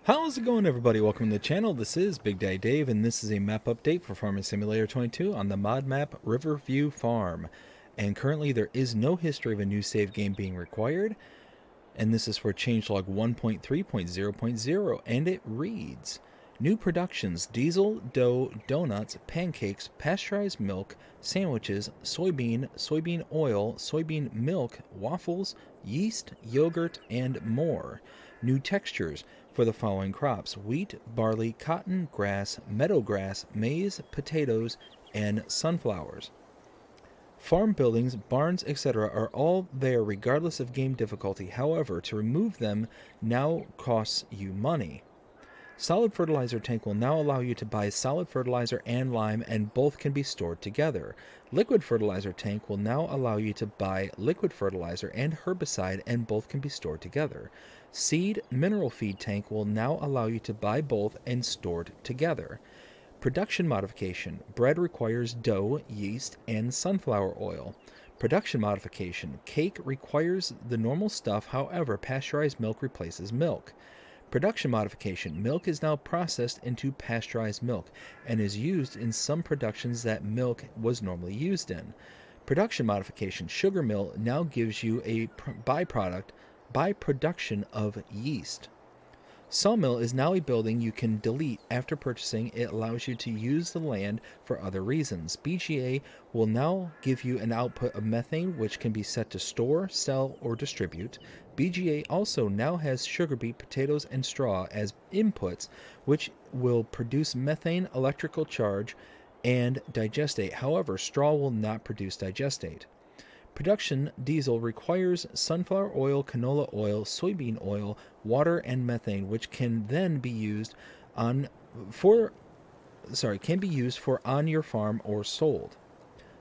How's it going, everybody? Welcome to the channel. This is Big Daddy Dave, and this is a map update for Farming Simulator 22 on the mod map Riverview Farm. And currently there is no history of a new save game being required, and this is for changelog 1.3.0.0, and it reads: New productions: diesel, dough, donuts, pancakes, pasteurized milk, sandwiches, soybean oil, soybean milk, waffles, yeast, yogurt, and more. New textures for the following crops: wheat, barley, cotton, grass, meadowgrass, maize, potatoes, and sunflowers. Farm buildings, barns, etc. are all there regardless of game difficulty. However, to remove them now costs you money. Solid fertilizer tank will now allow you to buy solid fertilizer and lime, and both can be stored together. Liquid fertilizer tank will now allow you to buy liquid fertilizer and herbicide, and both can be stored together. Seed mineral feed tank will now allow you to buy both and stored together. Production modification: bread requires dough, yeast, and sunflower oil. Production modification: cake requires the normal stuff, however pasteurized milk replaces milk. Production modification: milk is now processed into pasteurized milk and is used in some productions that milk was normally used in. Production modification: sugar mill now gives you a byproduction of yeast. Sawmill is now a building you can delete after purchasing. It allows you to use the land for other reasons. BGA will now give you an output of methane, which can be set to store, sell, or distribute. BGA also now has sugar beet, potatoes, and straw as inputs, which will produce methane, electrical charge, and digestate. However, straw will not produce digestate. Production diesel requires sunflower oil, canola oil, soybean oil, water, and methane, which can then be used for on your farm or sold.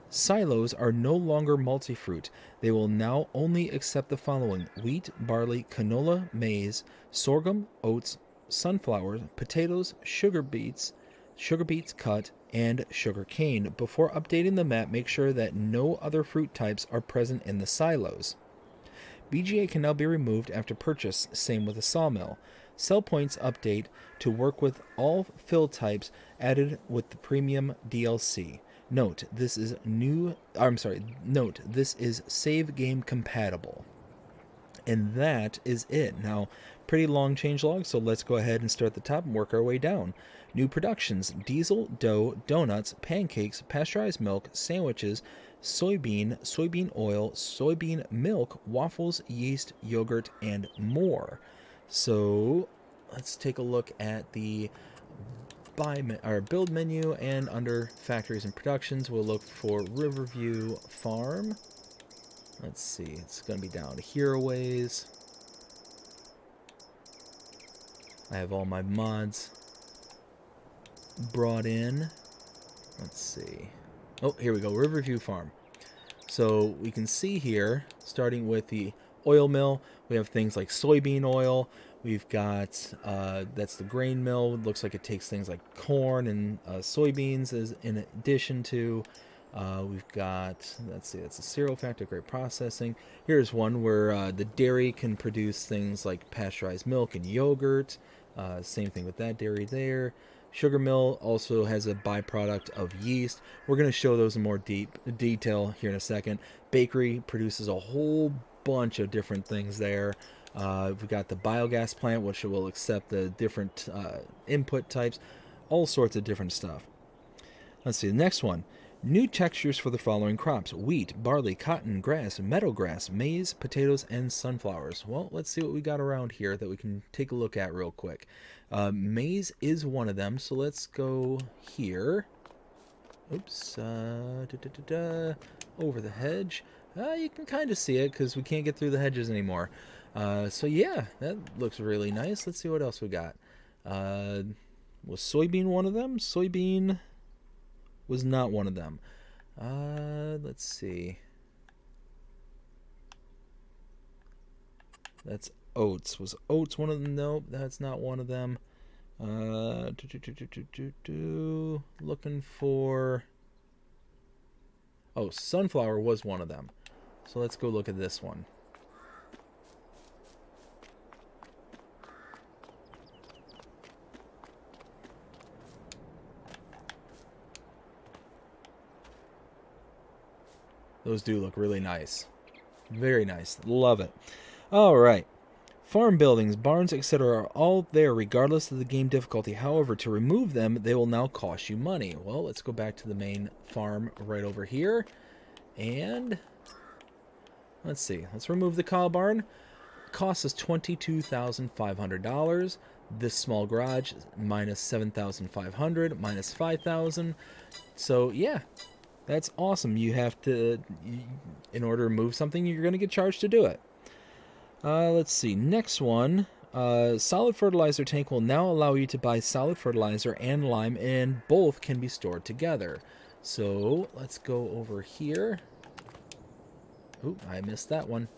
Silos are no longer multi-fruit. They will now only accept the following: wheat, barley, canola, maize, sorghum, oats, sunflowers, potatoes, sugar beets cut, and sugar cane. Before updating the map, make sure that no other fruit types are present in the silos. BGA can now be removed after purchase, same with the sawmill. Sell points update to work with all fill types added with the premium DLC. Note, this is save game compatible. And that is it. Now, pretty long changelog, so let's go ahead and start at the top and work our way down. New productions: diesel, dough, donuts, pancakes, pasteurized milk, sandwiches, soybean oil, soybean milk, waffles, yeast, yogurt, and more. So let's take a look at the build menu, and under factories and productions we'll look for Riverview Farm. Let's see, it's going to be down here a ways. I have all my mods brought in. Let's see. Oh, here we go, Riverview Farm. So we can see here, starting with the oil mill, we have things like soybean oil. We've got, that's the grain mill. It looks like it takes things like corn and soybeans as in addition to. We've got, let's see, that's a cereal factory, great processing. Here's one where the dairy can produce things like pasteurized milk and yogurt. Same thing with that dairy there. Sugar mill also has a byproduct of yeast. We're going to show those in more detail here in a second. Bakery produces a whole bunch of different things there. We've got the biogas plant, which will accept the different input types, all sorts of different stuff. Let's see, the next one. New textures for the following crops: wheat, barley, cotton, grass, meadowgrass, maize, potatoes, and sunflowers. Well, let's see what we got around here that we can take a look at real quick. Maize is one of them, so let's go here. Oops, over the hedge. You can kind of see it because we can't get through the hedges anymore. So yeah, that looks really nice. Let's see what else we got. Was soybean one of them? Soybean was not one of them. Let's see. That's oats. Was oats one of them? Nope, that's not one of them. Looking for... Oh, sunflower was one of them. So let's go look at this one. Those do look really nice. Very nice. Love it. All right. Farm buildings, barns, etc. are all there regardless of the game difficulty. However, to remove them, they will now cost you money. Well, let's go back to the main farm right over here. And let's see. Let's remove the cow barn. Costs us $22,500. This small garage minus $7,500 minus $5,000. So yeah, that's awesome. You have to, in order to move something, you're going to get charged to do it. Let's see. Next one. Solid fertilizer tank will now allow you to buy solid fertilizer and lime, and both can be stored together. So let's go over here. Oop, I missed that one.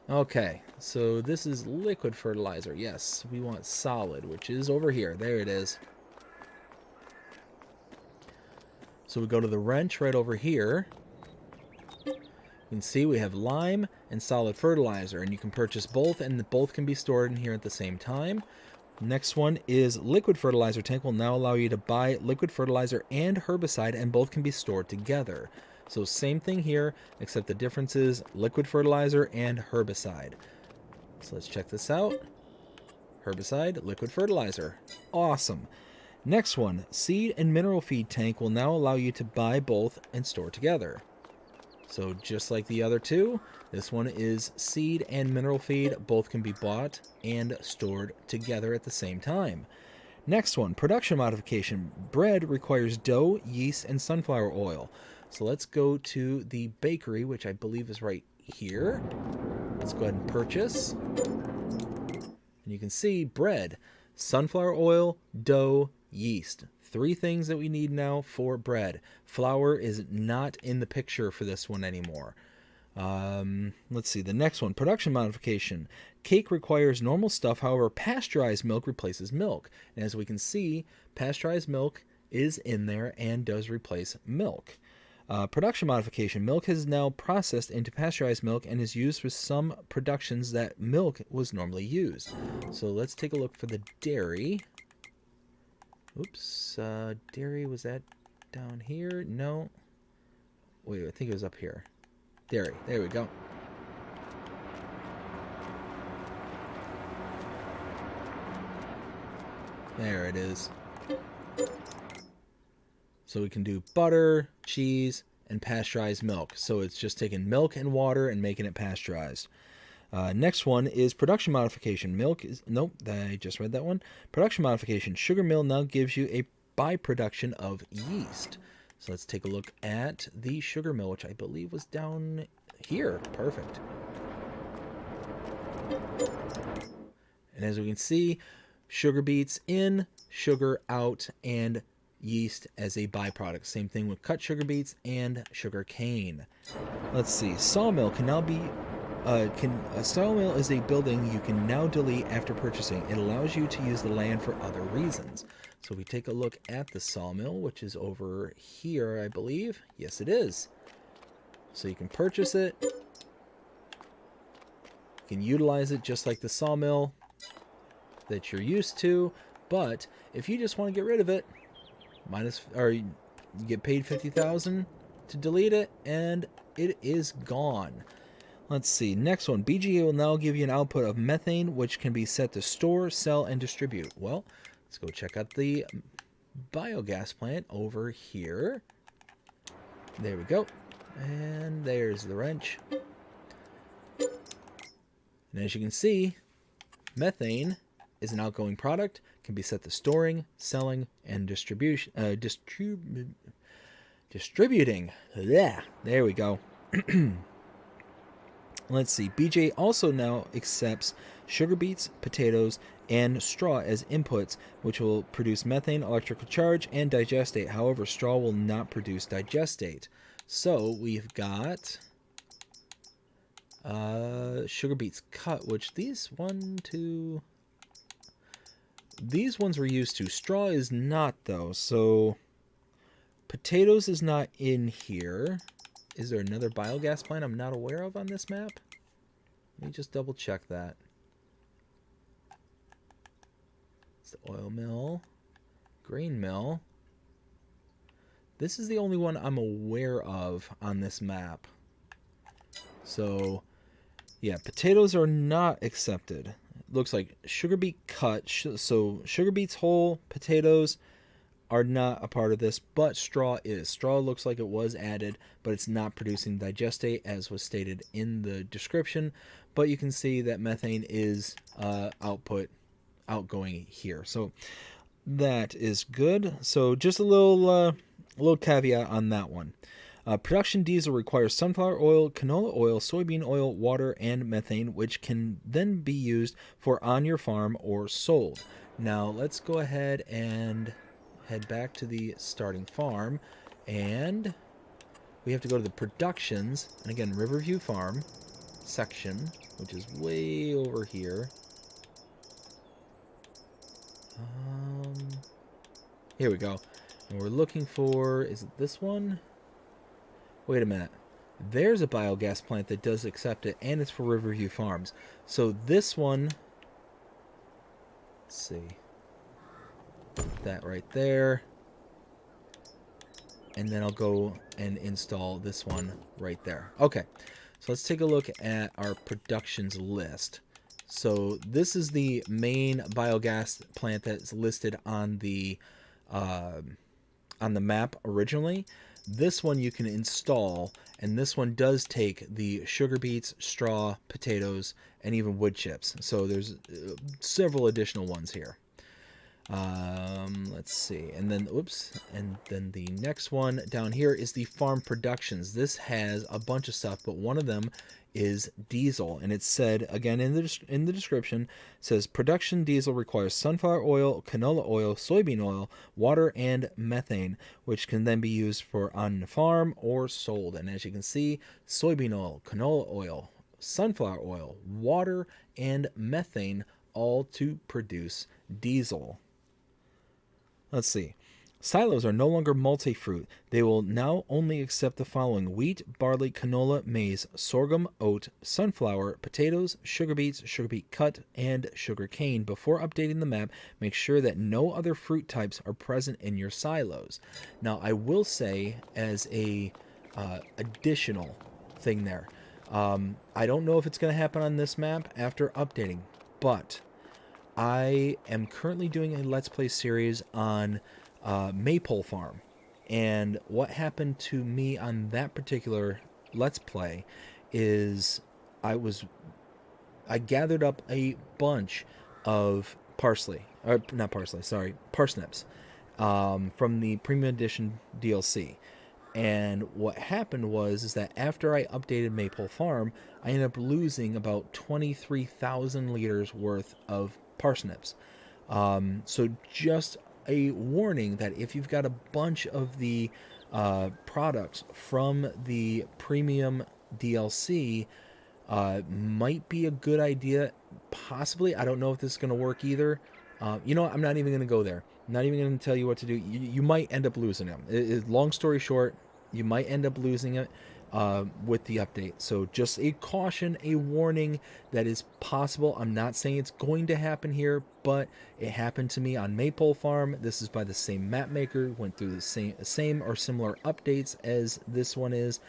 Okay, so this is liquid fertilizer. Yes, we want solid, which is over here. There it is. So we go to the wrench right over here. You can see we have lime and solid fertilizer, and you can purchase both, and both can be stored in here at the same time. Next one is liquid fertilizer tank will now allow you to buy liquid fertilizer and herbicide, and both can be stored together. So same thing here, except the difference is liquid fertilizer and herbicide. So let's check this out. Herbicide, liquid fertilizer. Awesome. Next one, seed and mineral feed tank will now allow you to buy both and store together. So just like the other two, this one is seed and mineral feed. Both can be bought and stored together at the same time. Next one, production modification. Bread requires dough, yeast, and sunflower oil. So let's go to the bakery, which I believe is right here. Let's go ahead and purchase. And you can see bread, sunflower oil, dough, yeast. 3 things that we need now for bread. Flour is not in the picture for this one anymore. Let's see, the next one, production modification. Cake requires normal stuff, however, pasteurized milk replaces milk. And as we can see, pasteurized milk is in there and does replace milk. Production modification. Milk is now processed into pasteurized milk and is used for some productions that milk was normally used. So let's take a look for the dairy. Oops, dairy, was that down here? No. Wait, I think it was up here. Dairy, there we go. There it is. So we can do butter, cheese, and pasteurized milk. So it's just taking milk and water and making it pasteurized. Next one is production modification. Milk is... Nope, I just read that one. Production modification. Sugar mill now gives you a byproduction of yeast. So let's take a look at the sugar mill, which I believe was down here. Perfect. And as we can see, sugar beets in, sugar out, and yeast as a byproduct. Same thing with cut sugar beets and sugar cane. Let's see. Sawmill can now be... a sawmill is a building you can now delete after purchasing. It allows you to use the land for other reasons. So we take a look at the sawmill, which is over here, I believe. Yes, it is. So you can purchase it. You can utilize it just like the sawmill that you're used to. But if you just want to get rid of it, you get paid $50,000 to delete it, and it is gone. Let's see. Next one. BGA will now give you an output of methane, which can be set to store, sell, and distribute. Well, let's go check out the biogas plant over here. There we go. And there's the wrench. And as you can see, methane is an outgoing product, can be set to storing, selling, and distributing. Yeah, there we go. Let's see. BJ also now accepts sugar beets, potatoes, and straw as inputs, which will produce methane, electrical charge, and digestate. However, straw will not produce digestate. So we've got sugar beets cut, which these ones were used to. Straw is not, though. So potatoes is not in here. Is there another biogas plant I'm not aware of on this map? Let me just double check that. It's the oil mill, grain mill. This is the only one I'm aware of on this map. So, yeah, potatoes are not accepted. It looks like sugar beet cut. So, sugar beets whole, potatoes are not a part of this, but straw is. Straw looks like it was added, but it's not producing digestate as was stated in the description. But you can see that methane is outgoing here. So that is good. So just a little caveat on that one. Production diesel requires sunflower oil, canola oil, soybean oil, water, and methane, which can then be used for on your farm or sold. Now let's go ahead and head back to the starting farm, and we have to go to the productions, and again, Riverview Farm section, which is way over here. Here we go. And we're looking for, is it this one? Wait a minute. There's a biogas plant that does accept it, and it's for Riverview Farms. So this one, let's see, that right there. And then I'll go and install this one right there. Okay, so let's take a look at our productions list. So this is the main biogas plant that's listed on the map originally. This one you can install, and this one does take the sugar beets, straw, potatoes, and even wood chips. So there's several additional ones here. Let's see, and then the next one down here is the farm productions. This has a bunch of stuff, but one of them is diesel, and it said again in the description, says production diesel requires sunflower oil, canola oil, soybean oil, water, and methane, which can then be used for on the farm or sold. And as you can see, soybean oil, canola oil, sunflower oil, water, and methane, all to produce diesel. Let's see. Silos are no longer multi-fruit. They will now only accept the following: wheat, barley, canola, maize, sorghum, oat, sunflower, potatoes, sugar beets, sugar beet cut, and sugar cane. Before updating the map, make sure that no other fruit types are present in your silos. Now, I will say, as a additional thing there, I don't know if it's going to happen on this map after updating, but I am currently doing a Let's Play series on Maypole Farm. And what happened to me on that particular Let's Play is I gathered up a bunch of parsnips from the Premium Edition DLC. And what happened was that after I updated Maypole Farm, I ended up losing about 23,000 liters worth of parsnips. So just a warning that if you've got a bunch of the products from the premium DLC, might be a good idea. Possibly. I don't know if this is going to work either. You know what? I'm not even going to go there. I'm not even going to tell you what to do. You might end up losing them. Long story short, you might end up losing it with the update. So just a caution, a warning that is possible. I'm not saying it's going to happen here, but it happened to me on Maypole Farm. This is by the same map maker. Went through the same or similar updates as this one is.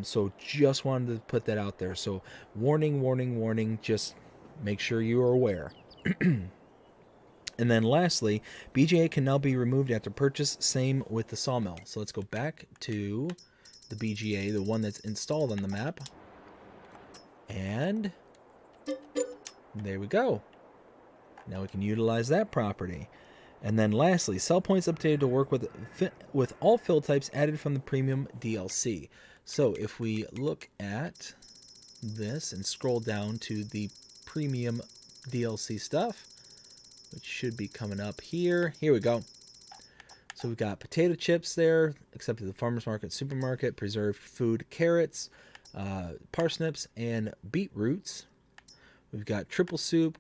So just wanted to put that out there. So warning, warning, warning. Just make sure you are aware. And then lastly, BGA can now be removed after purchase. Same with the sawmill. So let's go back to the BGA, the one that's installed on the map. And there we go. Now we can utilize that property. And then lastly, sell points updated to work with all fill types added from the premium DLC. So if we look at this and scroll down to the premium DLC stuff, which should be coming up here. Here we go. So we've got potato chips there, except at the farmer's market, supermarket, preserved food, carrots, parsnips, and beetroots. We've got triple soup,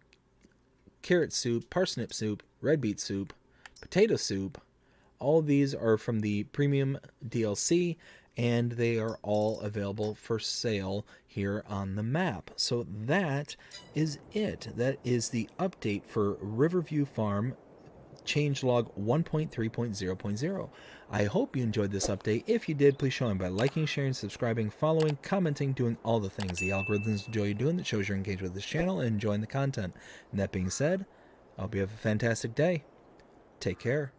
carrot soup, parsnip soup, red beet soup, potato soup. All these are from the premium DLC, and they are all available for sale here on the map. So that is it. That is the update for Riverview Farm changelog 1.3.0.0. I hope you enjoyed this update. If you did, please show me by liking, sharing, subscribing, following, commenting, doing all the things the algorithms enjoy you doing that shows you're engaged with this channel and enjoying the content. And that being said, I hope you have a fantastic day. Take care.